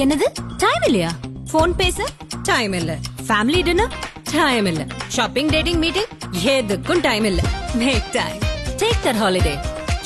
என்னது டைம் இல்லையா? போன் பேச டைம் இல்ல, ஃபேமிலி டின்னர் டைம் இல்ல, ஷாப்பிங் டேட்டிங் மீட்டிங் எதுக்கும் டைம் இல்ல. Make time. Take that holiday.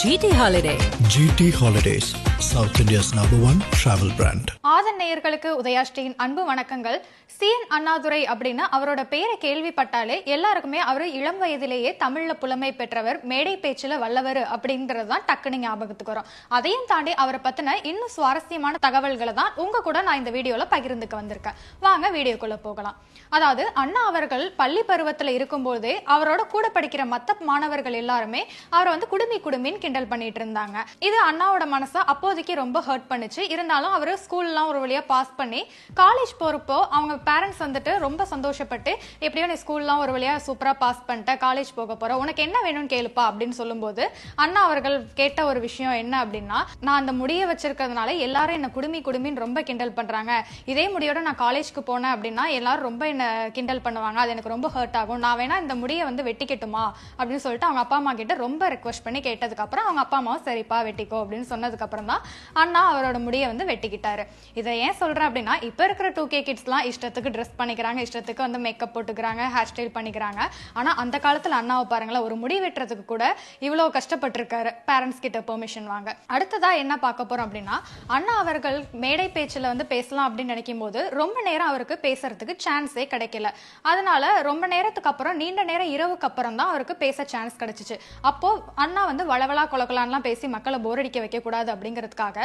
GT Holiday. GT Holidays, South India's #1 travel brand. Aadhan நேயர்களுக்கு உதயாஸ்ரீயின் அன்பு வணக்கங்கள். CN அண்ணாதுரை அப்படின்னு அவரோட பெயரை கேள்விப்பட்டாலே எல்லாருக்குமே அவர் இளம் வயதிலேயே தமிழ்ல புலமை பெற்றவர், மேடை பேச்சுல வல்லவர் அப்படின்றது தான் டக்குனு ஞாபகத்துக்கு வரும். அதையும் தாண்டி அவரை பத்தின இன்னும் சுவாரஸ்யமான தகவல்களை தான் உங்க கூட நான் இந்த வீடியோல பகிர்ந்துக்க வந்திருக்கேன். வாங்க வீடியோக்குள்ள போகலாம். அதாவது அண்ணா அவர்கள் பள்ளி பருவத்துல இருக்கும்போதே அவரோட கூட படிக்கிற மத்த மாணவர்கள் எல்லாருமே அவரை வந்து குடுமின்னு கிண்டல் பண்ணிட்டு இருந்தாங்க. இது அண்ணாவோட மனசை அப்போதைக்கு ரொம்ப ஹர்ட் பண்ணுச்சு. இருந்தாலும் அவரு ஸ்கூல்லாம் ஒரு வழியா பாஸ் பண்ணி காலேஜ் போறப்போ அவங்க பேரண்ட்ஸ் வந்துட்டு ரொம்ப சந்தோஷப்பட்டு, எப்படியோ நீ ஸ்கூல்லாம் ஒரு வழியா சூப்பரா பாஸ் பண்ணிட்ட, காலேஜ் போக போற, உனக்கு என்ன வேணும்னு கேளுப்பா அப்படின்னு சொல்லும்போது அண்ணா அவர்கள் கேட்ட ஒரு விஷயம் என்ன அப்படின்னா, நான் அந்த முடிய வச்சிருக்கிறதுனால எல்லாரும் என்ன குடுமின்னு ரொம்ப கிண்டல் பண்றாங்க. இதே முடியோட நான் காலேஜ்க்கு போனேன் அப்படின்னா எல்லாரும் ரொம்ப என்ன கிண்டல் பண்ணுவாங்க, அது எனக்கு ரொம்ப ஹர்ட் ஆகும். நான் வேணா இந்த முடியை வந்து வெட்டிக்கட்டுமா அப்படின்னு சொல்லிட்டு அவங்க அப்பா அம்மா கிட்ட ரொம்ப ரெக்வஸ்ட் பண்ணி கேட்டதுக்கு அப்புறம் அவங்க அப்பா அம்மாவும் சரிப்பா வெட்டிக்கோ அப்படின்னு சொன்னதுக்கு அப்புறம் தான் அண்ணா அவரோட முடியை வந்து வெட்டிக்கிட்டாரு. இதை ஏன் சொல்றேன் அப்படின்னா, இப்ப இருக்கிற 2K கிட்ஸ்லாம் இஷ்டத்துக்கு ட்ரெஸ் பண்ணிக்கிறாங்க, இஷ்டத்துக்கு வந்து மேக்கப் போட்டுக்கிறாங்க, ஹேர் ஸ்டைல் பண்ணிக்கிறாங்க. ஆனா அந்த காலத்துல அண்ணாவை பாருங்களேன், ஒரு முடி வெட்டுறதுக்கு கூட இவ்வளவு கஷ்டப்பட்டிருக்காரு பேரண்ட்ஸ் கிட்ட பெர்மிஷன் வாங்க. அடுத்ததா என்ன பார்க்க போறோம் அப்படின்னா, அண்ணா அவர்கள் மேடை பேச்சுல வந்து பேசலாம் அப்படின்னு நினைக்கும் போது ரொம்ப நேரம் அவருக்கு பேசுறதுக்கு சான்ஸே கிடைக்கல. அதனால ரொம்ப நேரத்துக்கு அப்புறம், நீண்ட நேரம் இரவுக்கு அப்புறம் தான் அவருக்கு பேச சான்ஸ் கிடைச்சிச்சு. அப்போ அண்ணா வந்து வளவலா கொலகலான்லாம் பேசி மக்களை போர் அடிக்க வைக்க கூடாது அப்படிங்கிறதுக்காக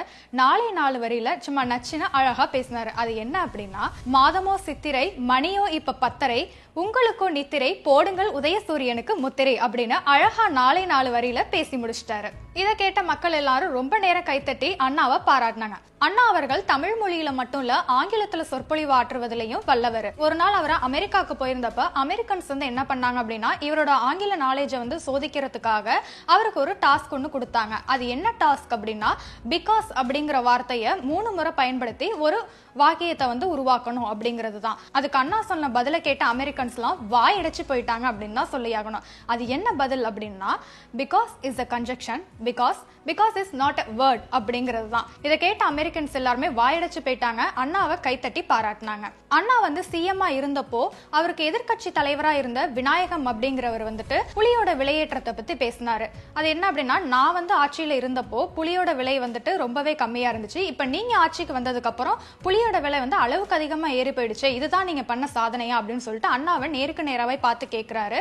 4 வரியில சும்மா நச்சுன்னு அழகா பேசினாரு. அது என்ன அப்படின்னா, மாதமோ சித்திரை, மணியோ இப்ப 10:30, உங்களுக்கும் நித்திரை, போடுங்கள் உதயசூரியனுக்கு முத்திரை அப்படின்னு அழகா 4 வரியில பேசி முடிச்சிட்டாரு. இதை கேட்ட மக்கள் எல்லாரும் ரொம்ப நேரம் கைத்தட்டி அண்ணாவை பாராட்டினாங்க. அண்ணா அவர்கள் தமிழ் மொழியில மட்டும் இல்ல, ஆங்கிலத்துல சொற்பொழிவு ஆற்றுவதிலையும் வல்லவர். ஒரு நாள் அவர் அமெரிக்காவுக்கு போயிருந்தப்ப அமெரிக்கன்ஸ் வந்து என்ன பண்ணாங்க அப்படின்னா, இவரோட ஆங்கில நாலேஜை வந்து சோதிக்கிறதுக்காக அவருக்கு ஒரு டாஸ்க் ஒன்று கொடுத்தாங்க. அது என்ன டாஸ்க் அப்படின்னா, பிகாஸ் அப்படிங்கிற வார்த்தையை 3 முறை பயன்படுத்தி ஒரு வாக்கியத்தை வந்து உருவாக்கணும் அப்படிங்கிறது தான். அதுக்கு அண்ணா சொன்ன பதிலை கேட்ட அமெரிக்கன்ஸ்லாம் வாய் அடைச்சு போயிட்டாங்க அப்படின்னு தான் சொல்லியாகணும். அது என்ன பதில் அப்படின்னா, because is a conjunction, because is not a word அப்படிங்கிறது தான். இதை கேட்ட அமெரிக்கன்ஸ் எல்லாருமே வாயடைச்சு போயிட்டாங்க. அண்ணாவை கைத்தட்டி பாராட்டினாங்க. அண்ணா வந்து சிஎம்ஆ இருந்தப்போ அவருக்கு எதிர்கட்சி தலைவரா இருந்த விநாயகம் அப்படிங்கிறவர் வந்துட்டு புலியோட விலையேற்றத்தை பத்தி பேசினாரு. அது என்ன அப்படின்னா, நான் வந்து ஆட்சியில இருந்தப்போ புலியோட விலை வந்துட்டு ரொம்பவே கம்மியா இருந்துச்சு, இப்ப நீங்க ஆட்சிக்கு வந்ததுக்கு அப்புறம் புலியோட விலை வந்து அளவுக்கு அதிகமா ஏறி போயிடுச்சு, இதுதான் நீங்க பண்ண சாதனையா அப்படின்னு சொல்லிட்டு அண்ணாவை நேருக்கு நேராவே பார்த்து கேட்கிறாரு.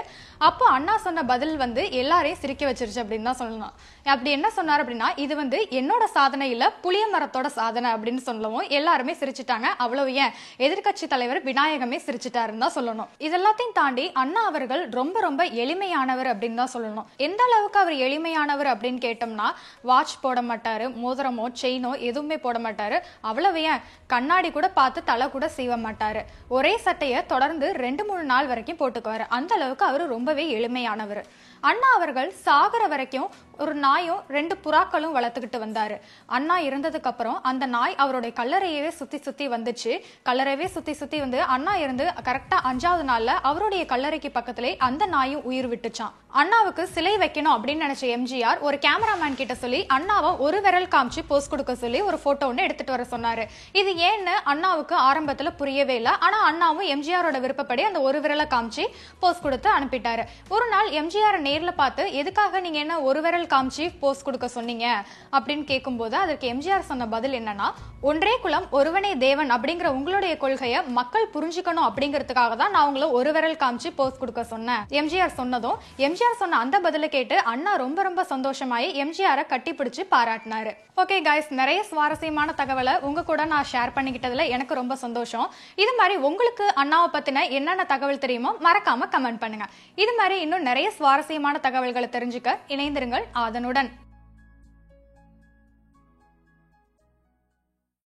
அப்போ அண்ணா சொன்ன பதில் வந்து எல்லாரையும் சிரிக்க வச்சிருச்சு அப்படின்னு தான் சொல்லணும். அப்படி என்ன சொன்னார் அப்படின்னா, இது வந்து என்னோட சாதனை இல்ல, புளிய மரத்தோட சாதனை அப்படின்னு சொல்லவும் எல்லாருமே சிரிச்சுட்டாங்க. அவ்வளவு ஏன், எதிர்கட்சி தலைவர் விநாயகமே சிரிச்சுட்டாருன்னு தான் சொல்லணும். இதெல்லாத்தையும் தாண்டி அண்ணா அவர்கள் ரொம்ப ரொம்ப எளிமையானவர் அப்படின்னு தான் சொல்லணும். எந்த அளவுக்கு அவர் எளிமையானவர் அப்படின்னு கேட்டோம்னா, வாட்ச் போட மாட்டாரு, மோதிரமோ செயினோ எதுவுமே போட மாட்டாரு. அவ்வளவு ஏன், கண்ணாடி கூட பார்த்து தலை கூட சீவ மாட்டாரு. ஒரே சட்டையை தொடர்ந்து 2-3 நாள் வரைக்கும் போட்டுக்குவாரு. அந்த அளவுக்கு அவரு ரொம்பவே எளிமையானவர். அண்ணா அவர்கள் சாகர வரைக்கும் ஒரு நாயும் 2 புறாக்களும் வளர்த்துக்கிட்டு வந்தாரு. அண்ணா இறந்ததுக்கு அப்புறம் அந்த நாய் அவருடைய கல்லறையவே சுத்தி வந்துச்சு. கல்லறையவே சுத்தி வந்து அண்ணா இருந்து கரெக்டா 5வது நாள்ல அவருடைய கல்லறைக்கு பக்கத்திலே அந்த நாயும் உயிர் விட்டுச்சான். அண்ணாவுக்கு சிலை வைக்கணும் அப்படின்னு நினைச்ச எம்ஜிஆர் ஒரு கேமராமேன் கிட்ட சொல்லி அண்ணாவை ஒரு விரல் காமிச்சு போஸ் கொடுக்க சொல்லி ஒரு போட்டோ ஒன்று எடுத்துட்டு வர சொன்னாரு. இது ஏன்னு அண்ணாவுக்கு ஆரம்பத்துல புரியவே இல்லை. ஆனா அண்ணாவும் எம்ஜிஆரோட விருப்பப்படி அந்த ஒரு விரலை காமிச்சு போஸ் கொடுத்து அனுப்பிட்டாரு. ஒரு நாள் எம்ஜிஆர் நேர்ல பார்த்து, எதுக்காக நீங்க என்ன ஒரு விரல் காமிச்சு போஸ் கொடுக்க சொன்னீங்க அப்படின்னு கேட்கும்போது அதற்கு எம்ஜிஆர் சொன்ன பதில் என்னன்னா, ஒன்றே குலம் ஒருவனே தேவன் அப்படிங்கிற உங்களுடைய கொள்கையை மக்கள் புரிஞ்சுக்கணும் அப்படிங்கிறதுக்காக தான் நான் உங்களை ஒரு விரல் காமிச்சு போஸ் கொடுக்க சொன்னேன். எம்ஜிஆர் சொன்னதும், எம்ஜிஆர் சொன்ன அந்த பதிலை கேட்டு அண்ணா ரொம்ப ரொம்ப சந்தோஷமாயி எம்ஜிஆரை கட்டிப்பிடிச்சு பாராட்டினாரு. ஓகே கைஸ், நிறைய சுவாரஸ்யமான தகவலை உங்க கூட நான் ஷேர் பண்ணிக்கிட்டதுல எனக்கு ரொம்ப சந்தோஷம். இது மாதிரி உங்களுக்கு அண்ணாவை பத்தின என்னென்ன தகவல் தெரியுமோ மறக்காம கமெண்ட் பண்ணுங்க. இது மாதிரி இன்னும் நிறைய சுவாரஸ்யமான தகவல்களை தெரிஞ்சுக்க இணைந்திருங்கள் ஆதனுடன்.